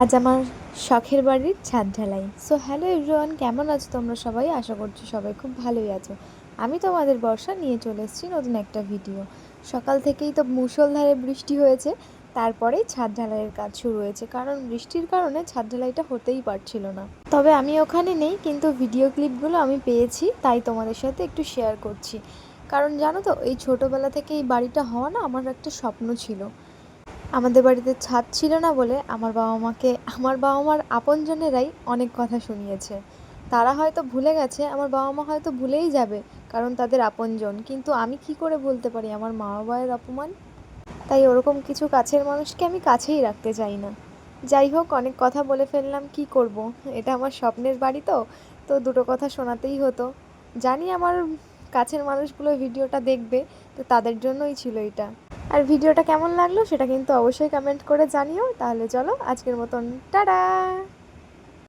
আজ আমার শখের বাড়ির ছাদ ঢালাই। সো হ্যালো এভরিওয়ান, কেমন আছো তোমরা সবাই? আশা করছি সবাই খুব ভালোই আছো। আমি তোমাদের বর্ষা নিয়ে চলে এসেছি নতুন একটা ভিডিও। সকাল থেকেই তো মুষলধারে বৃষ্টি হয়েছে, তারপরেই ছাদ ঢালাইয়ের কাজ শুরু হয়েছে, কারণ বৃষ্টির কারণে ছাদ ঢালাইটা হতেই পারছিল না। তবে আমি ওখানে নেই, কিন্তু ভিডিও ক্লিপগুলো আমি পেয়েছি, তাই তোমাদের সাথে একটু শেয়ার করছি। কারণ জানো তো, এই ছোটোবেলা থেকে এই বাড়িটা হওয়া না আমার একটা স্বপ্ন ছিল। আমাদের বাড়িতে ছাদ ছিল না বলে আমার বাবা মার আপনজনেরাই অনেক কথা শুনিয়েছে। তারা হয়তো ভুলে গেছে, আমার বাবা মা হয়তো ভুলেই যাবে, কারণ তাদের আপনজন। কিন্তু আমি কি করে বলতে পারি আমার মা বাবার অপমান? তাই ওরকম কিছু কাছের মানুষকে আমি কাছেই রাখতে চাই না। যাই হোক, অনেক কথা বলে ফেললাম, কি করব। এটা আমার স্বপ্নের বাড়ি, তো তো দুটো কথা শোনাতেই হতো। জানি আমার কাছের মানুষগুলো ভিডিওটা দেখবে, তো তাদের জন্যই ছিল এটা। আর ভিডিওটা কেমন লাগলো সেটা কিন্তু অবশ্যই কমেন্ট করে জানিও। তাহলে চলো আজকের মতন টাটা।